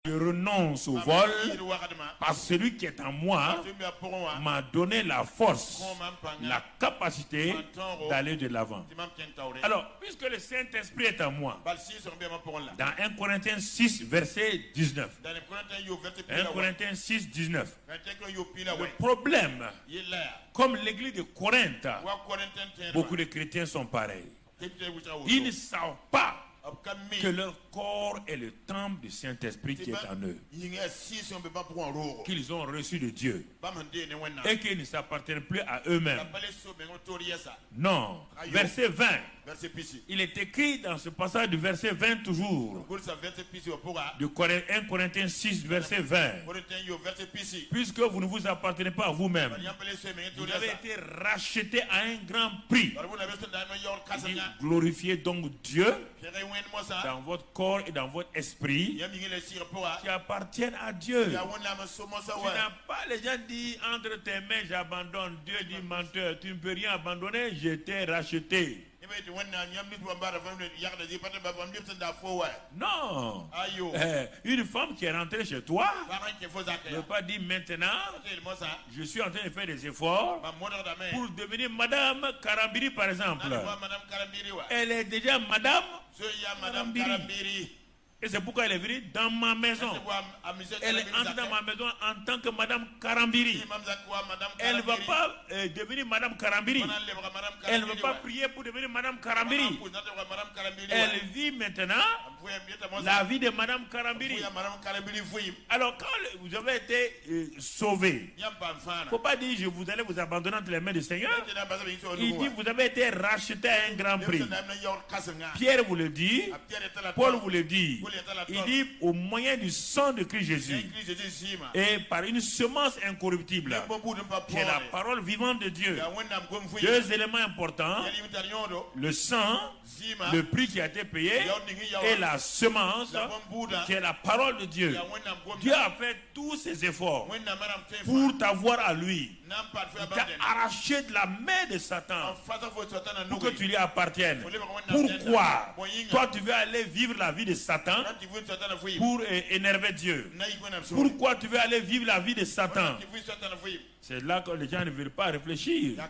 Je renonce au vol parce que celui qui est en moi m'a donné la force, la capacité d'aller de l'avant. Alors, puisque le Saint-Esprit est en moi, dans 1 Corinthiens 6, verset 19, 1 Corinthiens 6, 19, le problème, comme l'église de Corinthe, beaucoup de chrétiens sont pareils. Ils ne savent pas que leur corps est le temple du Saint-Esprit qui est en eux, qu'ils ont reçu de Dieu et qu'ils ne s'appartiennent plus à eux-mêmes. Non. Verset 20. Il est écrit dans ce passage du verset 20 toujours, de 1 Corinthiens 6, verset 20. Puisque vous ne vous appartenez pas à vous-même, vous avez été rachetés à un grand prix. Glorifiez donc Dieu dans votre corps et dans votre esprit qui appartiennent à Dieu. Tu n'as pas, les gens disent entre tes mains j'abandonne. Dieu dit menteur, tu ne peux rien abandonner, je t'ai racheté. Non. Une femme qui est rentrée chez toi ne peut pas dire maintenant je suis en train de faire des efforts pour devenir Madame Karambiri par exemple. Elle est déjà Madame Karambiri. Et c'est pourquoi elle est venue dans ma maison. Elle est entrée dans ma maison en tant que Madame Karambiri. Elle ne va pas devenir Madame Karambiri. Elle ne va pas prier pour devenir Madame Karambiri. Elle vit maintenant la vie de Madame Karambiri. Alors quand vous avez été sauvé, il ne faut pas dire vous allez vous abandonner entre les mains du Seigneur. Il dit vous avez été racheté à un grand prix. Pierre vous le dit, Paul vous le dit. Il dit au moyen du sang de Christ Jésus et par une semence incorruptible qui est la parole vivante de Dieu. Deux éléments importants: le sang, le prix qui a été payé, et la semence qui est la parole de Dieu. Dieu a fait tous ces efforts pour t'avoir à lui. Il t'a arraché de la main de Satan pour que tu lui appartiennes. Pourquoi toi tu veux aller vivre la vie de Satan pour énerver Dieu? Pourquoi tu veux aller vivre la vie de Satan? C'est là que les gens ne veulent pas réfléchir.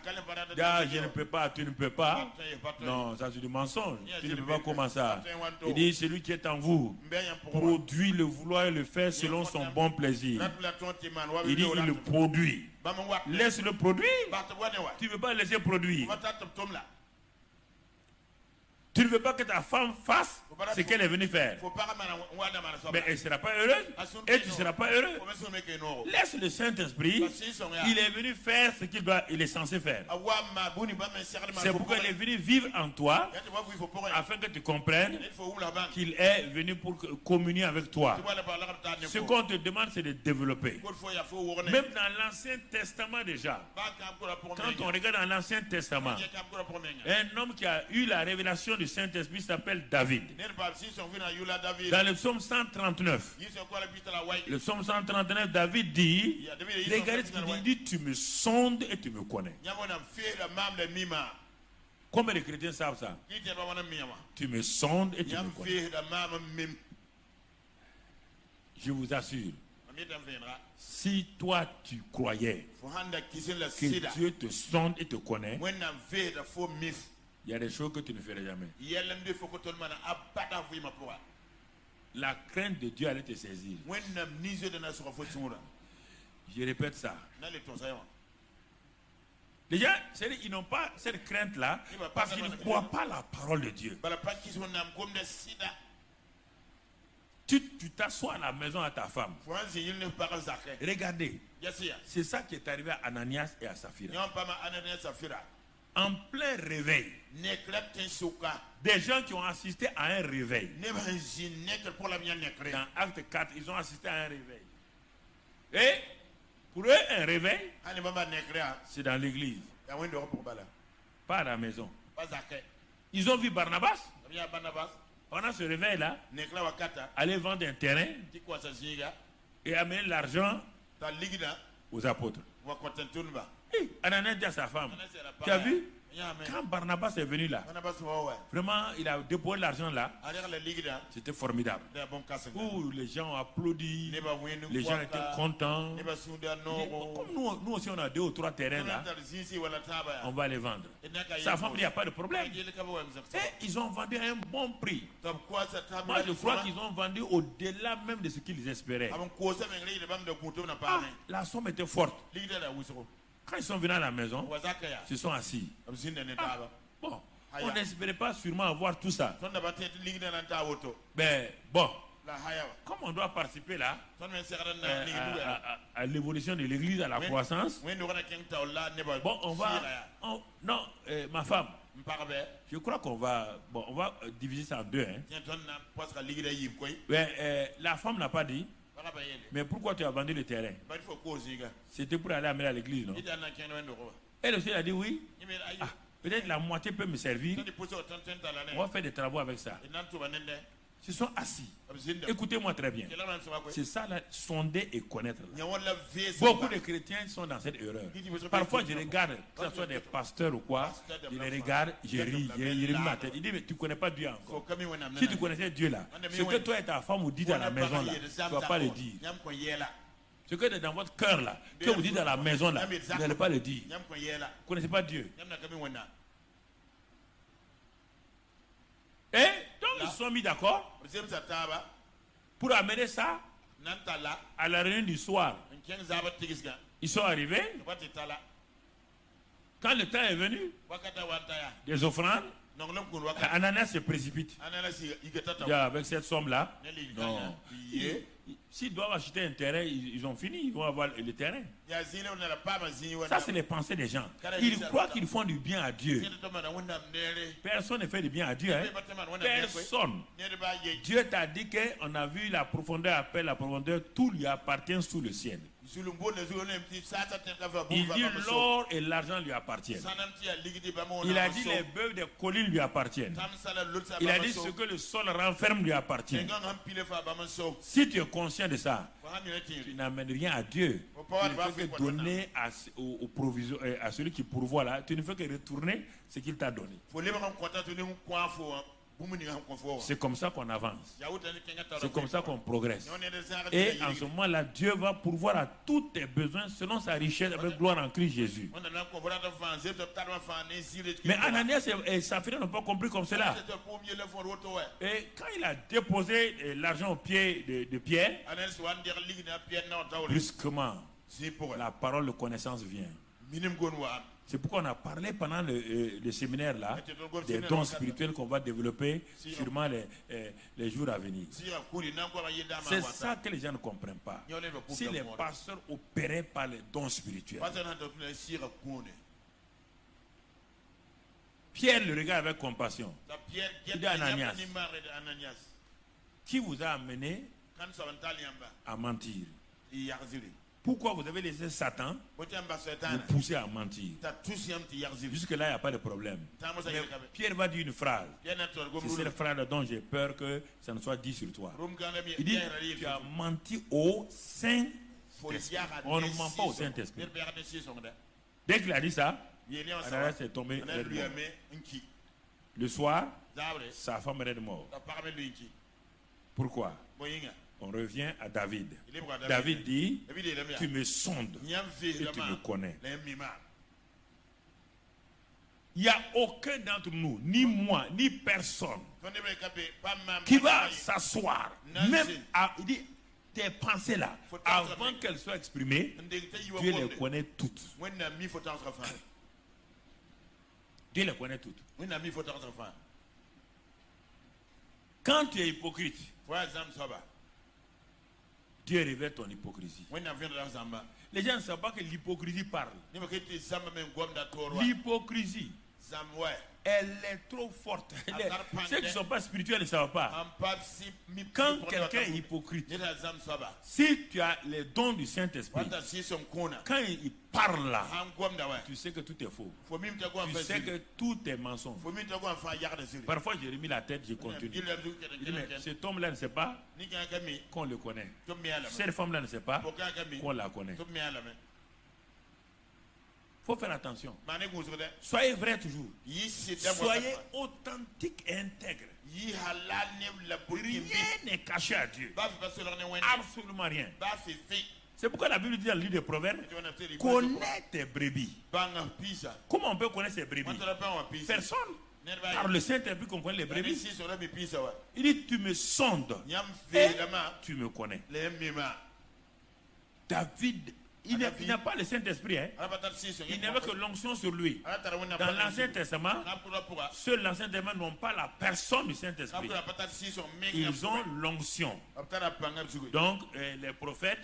Je ne peux pas, tu ne peux pas. Non, ça c'est du mensonge. Tu ne peux pas comment ça. Il dit celui qui est en vous produit le vouloir et le faire selon son bon plaisir. Il dit il le produit. Laisse-le produire. Tu ne veux pas laisser produire. Tu ne veux pas que ta femme fasse ce qu'elle est venue faire. Mais elle ne sera pas heureuse et tu ne seras pas heureux. Laisse le Saint-Esprit. Il est venu faire ce qu'il est censé faire. C'est pourquoi il est venu vivre en toi afin que tu comprennes qu'il est venu pour communier avec toi. Ce qu'on te demande, c'est de développer. Même dans l'Ancien Testament déjà, quand on regarde dans l'Ancien Testament, un homme qui a eu la révélation du Saint-Esprit s'appelle David. Dans le psaume 139, le psaume 139, David dit, regardez ce qu'il dit, tu me sondes et tu me connais. Combien de chrétiens savent ça? Tu me sondes et tu me connais. Je vous assure, si toi tu croyais que Dieu te sonde et te connaît, il y a des choses que tu ne ferais jamais. La crainte de Dieu allait te saisir. Je répète ça. Les gens, ils n'ont pas cette crainte-là parce qu'ils ne croient pas la parole de Dieu. Tu t'assois à la maison à ta femme. Regardez, c'est ça qui est arrivé à Ananias et à Saphira. En plein réveil, des gens qui ont assisté à un réveil. Dans Acte 4, ils ont assisté à un réveil. Et pour eux, un réveil, c'est dans l'église, pas à la maison. Ils ont vu Barnabas, pendant ce réveil-là, aller vendre un terrain et amener l'argent aux apôtres. Ananias dit à sa femme, tu as vu, Quand Barnabas est venu là, vraiment, il a déposé l'argent là. C'était formidable. Où les gens ont applaudi, les gens étaient contents. Comme nous aussi, on a 2 ou 3 terrains là, on va les vendre. Sa femme, il n'y a pas de problème. Et ils ont vendu à un bon prix. Moi, je crois qu'ils ont vendu au-delà même de ce qu'ils espéraient. Ah, la somme était forte. Quand ils sont venus à la maison, ils se sont assis. Ah, bon, on n'espérait pas sûrement avoir tout ça. Mais bon, comme on doit participer là à l'évolution de l'église, à la croissance, bon, on va... non, ma femme, je crois qu'on va... Bon, on va diviser ça en 2. La femme n'a pas dit. Mais pourquoi tu as vendu le terrain? C'était pour aller amener à l'église, non? Elle aussi a dit oui. Ah, peut-être la moitié peut me servir. On va faire des travaux avec ça. Ils se sont assis. Écoutez-moi très bien. C'est ça, là, sonder et connaître. Là. Beaucoup de chrétiens sont dans cette erreur. Parfois, je regarde, que ce soit des pasteurs ou quoi, je les regarde, je ris, je ris ma tête. Il dit, mais tu ne connais pas Dieu encore. Si tu connaissais Dieu là, ce que toi et ta femme vous dites à la maison là, tu ne vas pas le dire. Ce que dans votre cœur là, que vous dites à la maison là, vous n'allez pas le dire. Vous ne connaissez pas Dieu. Et donc ils se sont mis d'accord pour amener ça à la réunion du soir. Ils sont arrivés. Quand le temps est venu, des offrandes, Ananias se précipite. Avec cette somme-là, non. S'ils doivent acheter un terrain, ils ont fini, ils vont avoir le terrain. Ça, c'est les pensées des gens. Ils croient qu'ils font du bien à Dieu. Personne ne fait du bien à Dieu. Hein? Personne. Dieu t'a dit qu'on a vu la profondeur, appelle la profondeur, tout lui appartient sous le ciel. Il dit l'or et l'argent lui appartiennent. Il a dit les bœufs des collines lui appartiennent. Il a dit ce que le sol renferme lui appartient. Si tu es conscient de ça, tu n'amènes rien à Dieu. Tu ne fais que donner à celui qui pourvoit là. Tu ne fais que retourner ce qu'il t'a donné. C'est comme ça qu'on avance. C'est comme ça qu'on progresse. Et en ce moment-là, Dieu va pourvoir à tous tes besoins selon sa richesse avec gloire en Christ Jésus. Mais Ananias et Saphira n'ont pas compris comme cela. Et quand il a déposé l'argent au pied de Pierre, brusquement, la parole de connaissance vient. C'est pourquoi on a parlé pendant le séminaire là des dons spirituels qu'on va développer sûrement les jours à venir. C'est ça que les gens ne comprennent pas. Si les pasteurs opéraient par les dons spirituels, Pierre le regarde avec compassion. Il dit à Ananias, qui vous a amené à mentir? Pourquoi vous avez laissé Satan vous pousser à mentir? Jusque-là, il n'y a pas de problème. Mais Pierre va dire une phrase. C'est cette phrase dont j'ai peur que ça ne soit dit sur toi. Il dit, tu as menti au Saint-Esprit. On ne ment pas au Saint-Esprit. Dès qu'il a dit ça, Ananias est tombé raide mort. Le soir, sa femme est mort. Pourquoi? On revient à David. David dit, tu me sondes et tu me connais. Il n'y a aucun d'entre nous, ni moi, ni personne, qui va s'asseoir, même il dit, tes pensées là, avant qu'elles soient exprimées, Dieu les connaît toutes. Dieu les connaît toutes. Quand tu es hypocrite, Dieu révèle ton hypocrisie. Les gens ne savent pas que l'hypocrisie parle. L'hypocrisie, elle est trop forte. Ceux qui ne sont pas spirituels ne savent pas. Quand quelqu'un est hypocrite, si tu as les dons du Saint-Esprit, quand il parle là, tu sais que tout est faux. Tu sais que tout est mensonge. Parfois j'ai remis la tête, je continue. Il dit, mais cet homme-là ne sait pas qu'on le connaît. Cette femme-là ne sait pas qu'on la connaît. faut faire attention. Soyez vrai toujours. Soyez authentique et intègre. Rien n'est caché à Dieu. Absolument rien. C'est pourquoi la Bible dit dans le livre des Proverbes, connais tes brebis. Comment on peut connaître ses brebis? Personne. Car le Saint-Esprit comprend les brebis. Il dit, tu me sondes et tu me connais. David, il n'a pas le Saint-Esprit. Il n'avait que l'onction sur lui. Dans l'Ancien Testament, ceux de l'Ancien Testament n'ont pas la personne du Saint-Esprit. Ils ont l'onction. Donc, les prophètes,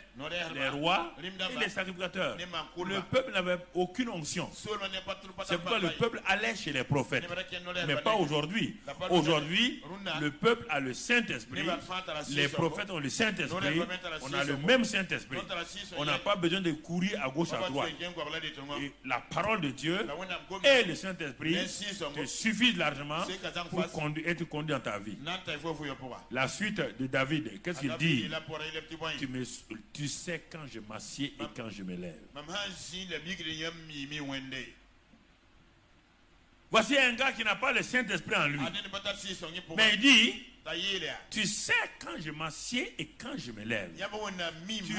les rois et les sacrificateurs. Le peuple n'avait aucune onction. C'est pourquoi le peuple allait chez les prophètes. Mais pas aujourd'hui. Aujourd'hui, le peuple a le Saint-Esprit. Les prophètes ont le Saint-Esprit. On a le même Saint-Esprit. On n'a pas besoin de courir à gauche, à droite. Et la parole de Dieu et le Saint-Esprit te suffisent largement pour être conduit dans ta vie. La suite de David, qu'est-ce qu'il dit? Tu sais quand je m'assieds et quand je me lève. Voici un gars qui n'a pas le Saint-Esprit en lui. Mais il dit, tu sais quand je m'assieds et quand je me lève.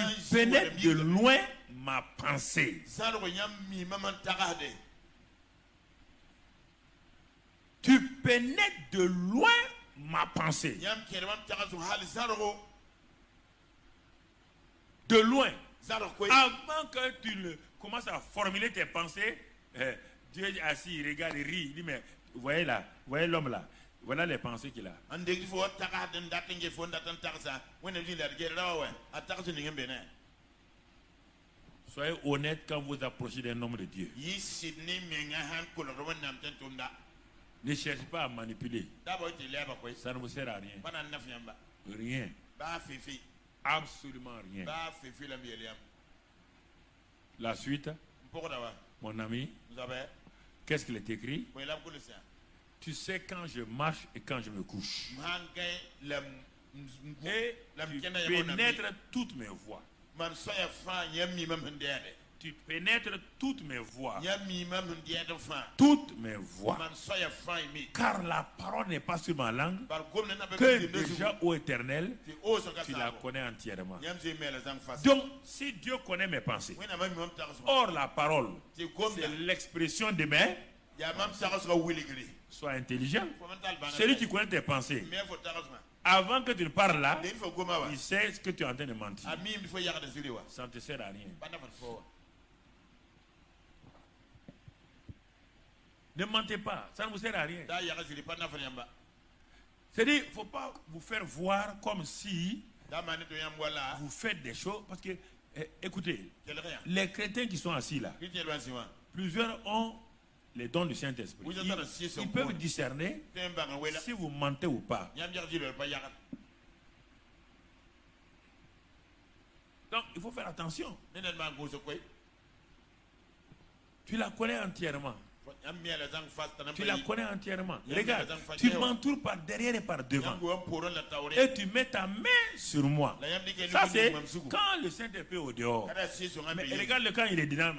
Tu pénètres de loin ma pensée. Tu pénètres de loin ma pensée. De loin. Avant que tu ne commences à formuler tes pensées, Dieu est assis, il regarde, il rit, il dit, mais vous voyez là, vous voyez l'homme là. Voilà les pensées qu'il a. Soyez honnête quand vous approchez d'un homme de Dieu. Ne cherchez pas à manipuler. Ça ne vous sert à rien. Rien. Absolument rien. La suite, mon ami, qu'est-ce qu'il est écrit? Tu sais quand je marche et quand je me couche. Et tu pénètres toutes mes voies. Tu pénètres toutes mes voies. Toutes mes voies. Car la parole n'est pas sur ma langue. Que déjà, ô Éternel, tu la connais entièrement. Donc, si Dieu connaît mes pensées, or la parole, c'est l'expression de mes pensées. Sois intelligent. Celui qui connaît tes pensées, avant que tu ne parles là, il sait ce que tu es en train de mentir. Ça ne te sert à rien. Ne mentez pas, ça ne vous sert à rien. C'est-à-dire, il ne faut pas vous faire voir comme si vous faites des choses. Parce que, écoutez, les chrétiens qui sont assis là, plusieurs ont les dons du Saint-Esprit. Ils peuvent discerner si vous mentez ou pas. Donc, il faut faire attention. Tu la connais entièrement. Tu la connais entièrement. Regarde, tu m'entoures par derrière et par devant. Et tu mets ta main sur moi. Ça, c'est quand le Saint-Esprit est au dehors. Mais regarde quand il est dedans.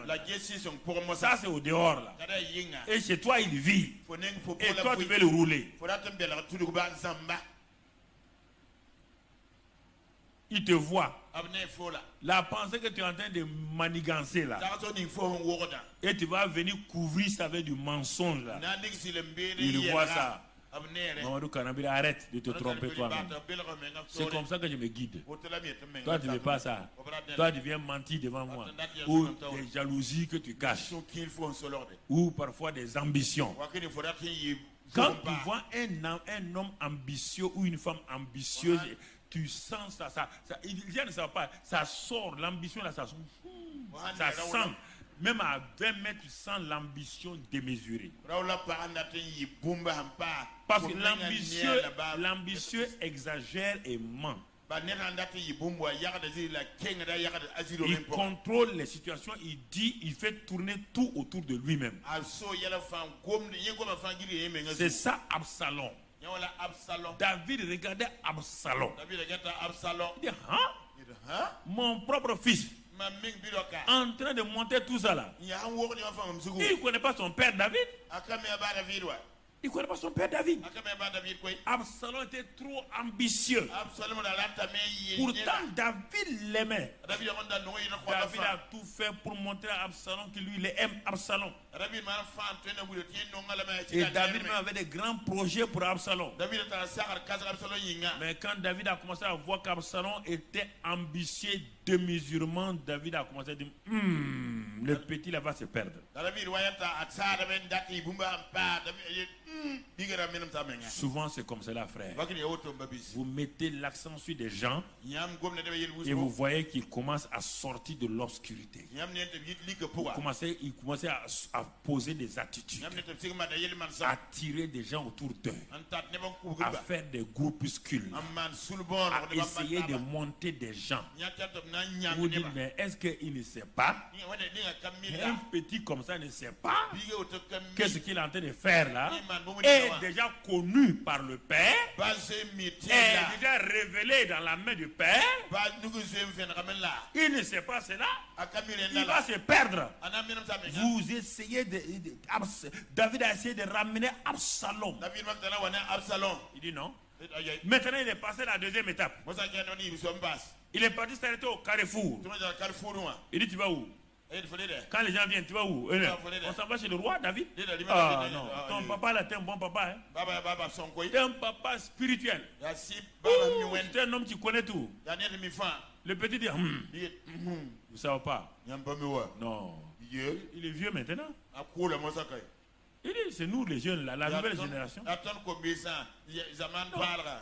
Ça, c'est au dehors. Là. Et chez toi, il vit. Et toi, tu veux le rouler. Il te voit. La pensée que tu es en train de manigancer là. Et tu vas venir couvrir ça avec du mensonge là. Il voit ça. Mamadou Kanambiri, arrête de te tromper toi-même. C'est comme ça que je me guide. Toi, tu ne veux pas ça. Toi, tu viens mentir devant moi. Ou des jalousies que tu caches. Ou parfois des ambitions. Quand tu vois un homme ambitieux ou une femme ambitieuse, tu sens ça, il ne sait pas, ça sort, l'ambition là, ça sent, même à 20 mètres, tu sens l'ambition démesurée. Parce que l'ambitieux exagère et ment. Il contrôle les situations, il fait tourner tout autour de lui-même. C'est ça, Absalom. David regardait Absalom. Il dit, mon propre fils. en train de monter tout ça là. Il ne connaît pas son père David. Il ne connaît pas son père David. Absalom était trop ambitieux. Pourtant, David l'aimait. David a tout fait pour montrer à Absalom que lui, il aime Absalom. Et David même avait des grands projets pour Absalom. Mais quand David a commencé à voir qu'Absalom était ambitieux, démesurément, David a commencé à dire le petit là va se perdre. Souvent c'est comme cela, frère. Vous mettez l'accent sur des gens et vous voyez qu'ils commencent à sortir de l'obscurité. Ils commencent à poser des attitudes, à attirer des gens autour d'eux, à faire des groupuscules, à essayer de monter des gens. Vous dites, mais est-ce qu'il ne sait pas? Un petit comme ça ne sait pas qu'est-ce qu'il est en train de faire là, est déjà connu par le Père, est déjà révélé dans la main du Père. Il ne sait pas cela, il va se perdre. Vous essayez David a essayé de ramener Absalom. Il dit non. Maintenant il est passé à la deuxième étape. Il est parti s'arrêter au carrefour. Il dit tu vas où? Quand les gens viennent, tu vas où? On s'en va chez le roi David. Ah non, ton papa là, t'es un bon papa. T'es un papa spirituel. T'es un homme qui connaît tout. Le petit dit, vous savez pas. Non. Il est vieux maintenant. Il dit, c'est nous les jeunes, la nouvelle génération.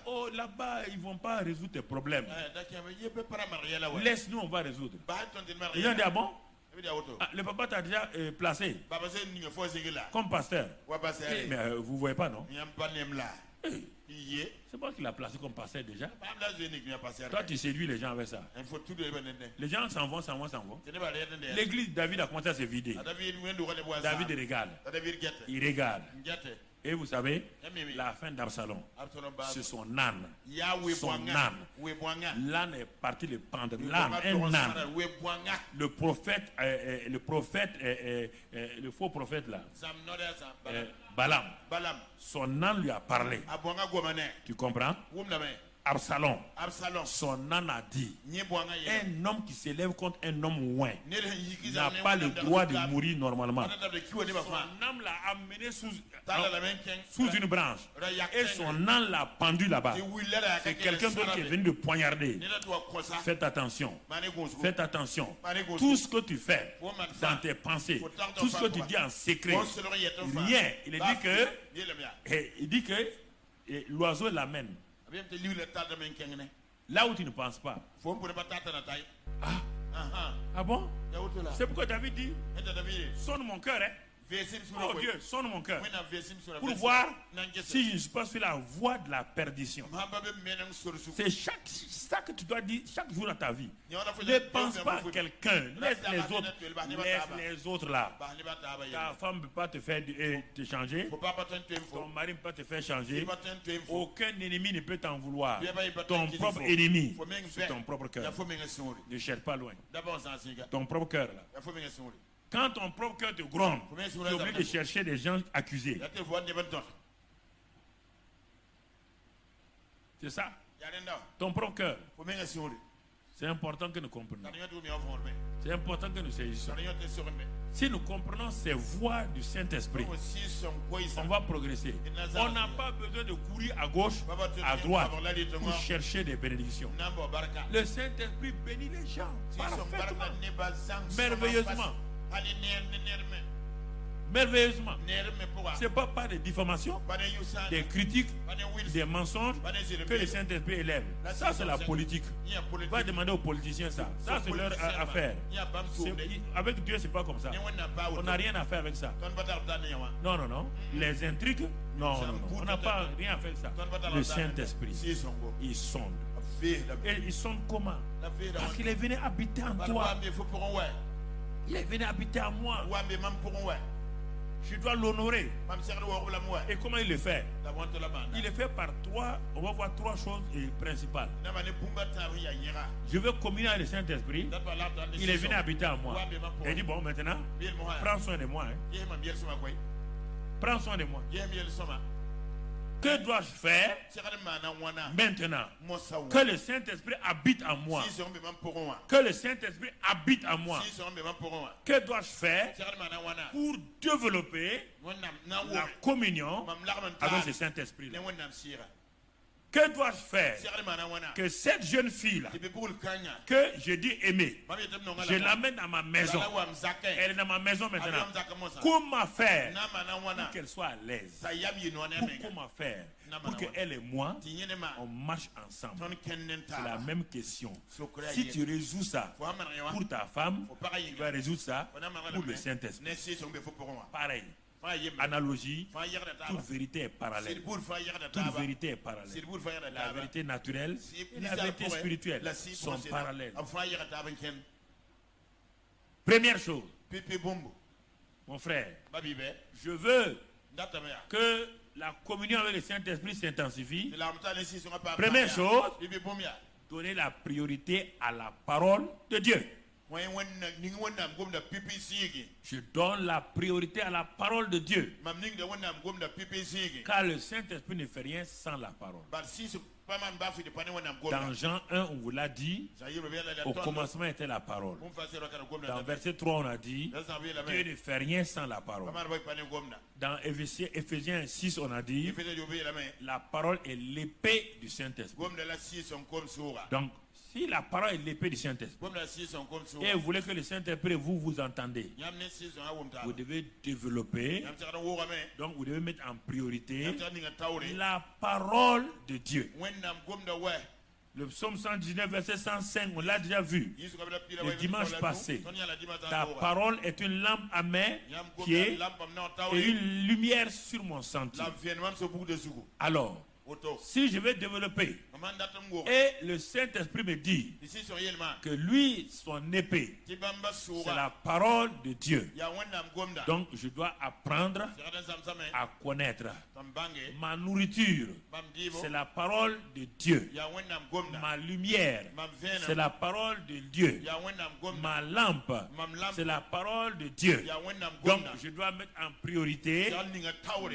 Oh, là-bas, ils ne vont pas résoudre tes problèmes. Laisse-nous, on va résoudre. Les gens disent, ah bon? Ah, le papa t'a déjà placé comme pasteur. Mais vous ne voyez pas, non? C'est pas qu'il a placé comme pasteur déjà. Toi, tu séduis les gens avec ça. Les gens s'en vont. L'église David a commencé à se vider. David regarde. Il regarde. Et vous savez, la fin d'Absalom, c'est son âne. L'âne est parti le prendre. L'âne, un âne. Le faux prophète là, Balaam, son âne lui a parlé. Tu comprends? Absalom, son âne a dit, un homme qui s'élève contre un homme loin n'a pas le droit de mourir normalement. Son âne l'a amené sous une branche et son âne l'a pendu là-bas. C'est quelqu'un d'autre qui est venu le poignarder. Faites attention. Faites attention. Tout ce que tu fais dans tes pensées, tout ce que tu dis en secret, rien. Il dit que l'oiseau l'amène là où tu ne penses pas. Ah bon? C'est pourquoi David dit, sonne mon cœur, hein? Oh Dieu, sonne mon cœur pour voir si je ne suis pas sur la voie de la perdition. C'est ça que tu dois dire chaque jour dans ta vie. Ne pense pas à quelqu'un, laisse les autres là. Ta femme ne peut pas te faire te changer, ton mari ne peut pas te faire changer, aucun ennemi ne peut t'en vouloir. Ton propre ennemi, c'est ton propre cœur. Ne cherche pas loin. Ton propre cœur là. Quand ton propre cœur te gronde, tu es obligé de chercher des gens accusés. C'est ça. Ton propre cœur. C'est important que nous comprenions. C'est important que nous saisissions. Si nous comprenons ces voies du Saint-Esprit, on va progresser. On n'a pas besoin de courir à gauche, à droite pour chercher des bénédictions. Le Saint-Esprit bénit les gens parfaitement, merveilleusement. Merveilleusement. Ce n'est pas des diffamations, des critiques, des mensonges que le Saint-Esprit élève. Ça, c'est la politique. Va demander aux politiciens ça. Ça, c'est leur affaire. Avec Dieu, c'est pas comme ça. On n'a rien à faire avec ça. Non. Les intrigues, non. On n'a pas rien à faire avec ça. Le Saint-Esprit, il sonde. Et il sonde comment? Parce qu'il est venu habiter en toi. Il est venu habiter à moi. Je dois l'honorer. Et comment il le fait? Il le fait par trois, on va voir trois choses principales. Je veux communier avec le Saint-Esprit. Il est venu habiter à moi. Et il dit, bon, maintenant, prends soin de moi. Hein. Prends soin de moi. Que dois-je faire maintenant que le Saint-Esprit habite en moi? Que le Saint-Esprit habite en moi. Que dois-je faire pour développer la communion avec le Saint-Esprit? Que dois-je faire que cette jeune fille-là, que je dis aimer, je l'amène dans ma maison? Elle est dans ma maison maintenant. Comment faire pour qu'elle soit à l'aise? Comment faire pour qu'elle et moi, on marche ensemble? C'est la même question. Si tu résous ça pour ta femme, tu vas résoudre ça pour le Saint-Esprit. Pareil. Analogie, toute vérité est parallèle. Toute vérité est parallèle. La vérité naturelle et la vérité spirituelle sont parallèles. Première chose, mon frère, je veux que la communion avec le Saint-Esprit s'intensifie. Première chose, donner la priorité à la parole de Dieu. Je donne la priorité à la parole de Dieu. Car le Saint-Esprit ne fait rien sans la parole. Dans Jean 1, on vous l'a dit, au commencement était la parole. Dans verset 3, on a dit, Dieu ne fait rien sans la parole. Dans Éphésiens 6, on a dit, la parole est l'épée du Saint-Esprit. Donc, si la parole est l'épée du Saint-Esprit, et vous voulez que le Saint-Esprit vous entendez, vous devez développer, donc vous devez mettre en priorité la parole de Dieu. Le psaume 119, verset 105, on l'a déjà vu le dimanche passé. Ta parole est une lampe à mes pieds et une lumière sur mon sentier. Alors, si je vais développer et le Saint-Esprit me dit que lui, son épée, c'est la parole de Dieu. Donc je dois apprendre à connaître. Ma nourriture, c'est la parole de Dieu. Ma lumière, c'est la parole de Dieu. Ma lampe, c'est la parole de Dieu. Donc je dois mettre en priorité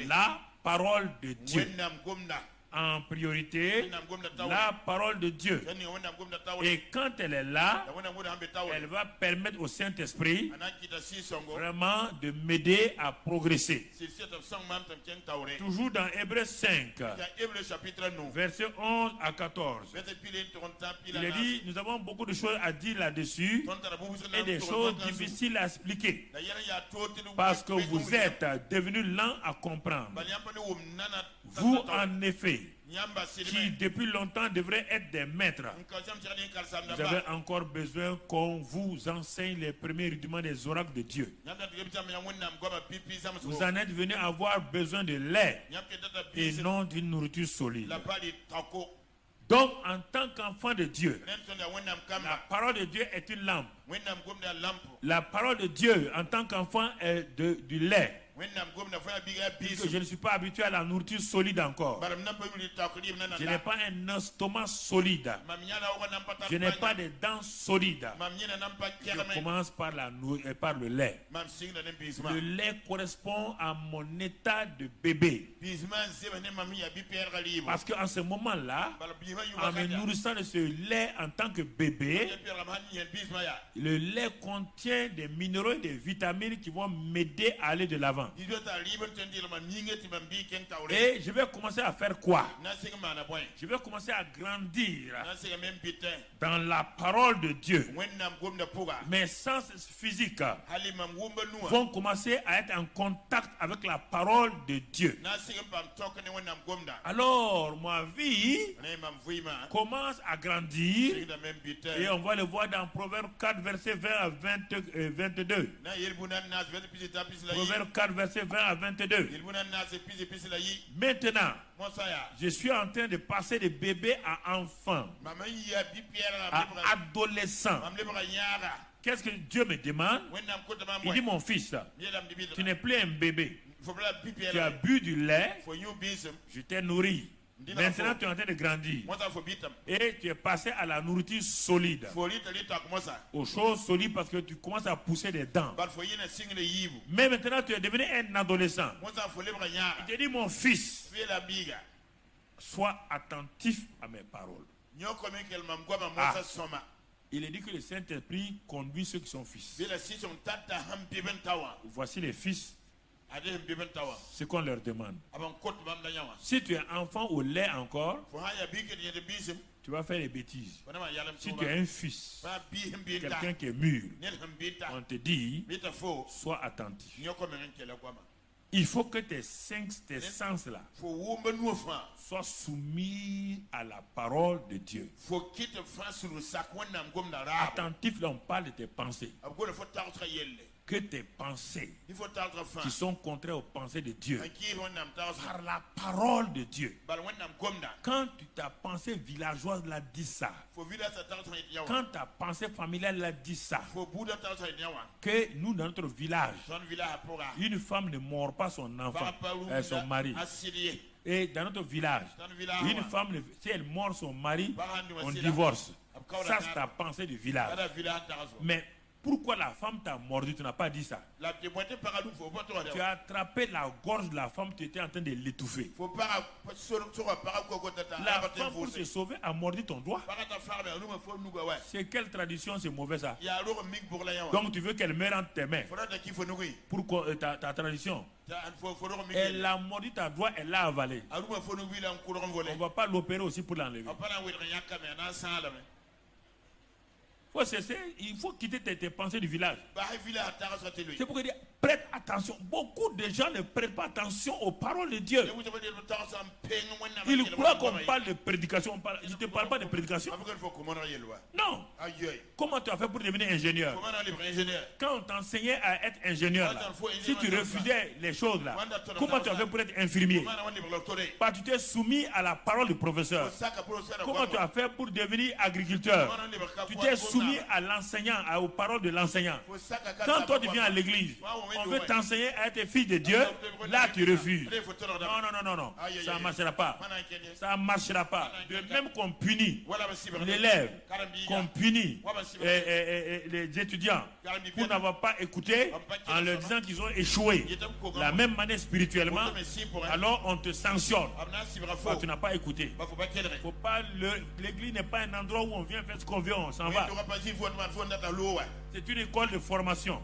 la parole de Dieu. En priorité, la parole de Dieu. Et quand elle est là, elle va permettre au Saint-Esprit vraiment de m'aider à progresser. Toujours dans Hébreux 5, verset 11 à 14. Il est dit, nous avons beaucoup de choses à dire là-dessus et des choses difficiles à expliquer. Parce que vous êtes devenus lents à comprendre. Vous, en effet, qui depuis longtemps devraient être des maîtres, vous avez encore besoin qu'on vous enseigne les premiers rudiments des oracles de Dieu. Vous en êtes venus avoir besoin de lait et non d'une nourriture solide. Donc, en tant qu'enfant de Dieu, la parole de Dieu est une lampe. La parole de Dieu, en tant qu'enfant, est du lait. Puisque je ne suis pas habitué à la nourriture solide encore. Je n'ai pas un estomac solide. Je n'ai pas de dents solides. Je commence par le lait. Le lait correspond à mon état de bébé. Parce qu'en ce moment-là, en me nourrissant de ce lait en tant que bébé, le lait contient des minéraux et des vitamines qui vont m'aider à aller de l'avant. Et je vais commencer à faire quoi? Je vais commencer à grandir dans la parole de Dieu. Mes sens physiques vont commencer à être en contact avec la parole de Dieu. Alors ma vie commence à grandir et on va le voir dans Proverbe 4 verset 20 à 22. Proverbe 4 verset 20 à 22. Maintenant, je suis en train de passer de bébé à enfant, à adolescent, Qu'est-ce que Dieu me demande? Il dit, mon fils, tu n'es plus un bébé. Tu as bu du lait, je t'ai nourri. Maintenant, tu es en train de grandir. Et tu es passé à la nourriture solide. Aux choses solides parce que tu commences à pousser des dents. Mais maintenant, tu es devenu un adolescent. Il te dit, mon fils, sois attentif à mes paroles. Il est dit que le Saint-Esprit conduit ceux qui sont fils. Voici les fils. Ce qu'on leur demande. Si tu es enfant au lait encore, tu vas faire des bêtises. Si tu es un fils, quelqu'un qui est mûr, on te dit, sois attentif. Il faut que tes sens là soient soumis à la parole de Dieu. Attentif, là on parle de tes pensées. Que tes pensées qui sont contraires aux pensées de Dieu par la parole de Dieu. Quand ta pensée villageoise l'a dit ça, quand ta pensée familiale l'a dit ça, que nous dans notre village, une femme ne mord pas son enfant, son mari. Et dans notre village, une femme, si elle mord son mari, on divorce. Ça c'est ta pensée du village. Mais pourquoi la femme t'a mordu? Tu n'as pas dit ça. Tu as attrapé la gorge de la femme, tu étais en train de l'étouffer. La femme, pour se sauver, a mordu ton doigt. C'est quelle tradition? C'est mauvais ça. Donc tu veux qu'elle meure entre tes mains. Pourquoi ta tradition? Elle a mordu ta doigt, elle l'a avalé. On ne va pas l'opérer aussi pour l'enlever. Il faut quitter tes pensées du village. C'est pourquoi il dit, prête attention. Beaucoup de gens ne prêtent pas attention aux paroles de Dieu. Ils croient qu'on parle de prédication. Je ne te parle pas de prédication. Non. Comment tu as fait pour devenir ingénieur? Quand on t'enseignait à être ingénieur, là, si tu refusais les choses là, comment tu as fait pour être infirmier? Tu t'es soumis à la parole du professeur. Comment tu as fait pour devenir agriculteur? Tu t'es soumis à l'enseignant, aux paroles de l'enseignant. Quand toi tu viens à l'église, on veut t'enseigner à être fils de Dieu, là tu refuses. Non. Ça ne marchera pas. Ça ne marchera pas. De même qu'on punit l'élève, qu'on punit les étudiants pour n'avoir pas écouté en leur disant qu'ils ont échoué. La même manière spirituellement, alors on te sanctionne. Tu n'as pas écouté. L'église n'est pas un endroit où on vient faire ce qu'on veut, on s'en va. C'est une école de formation.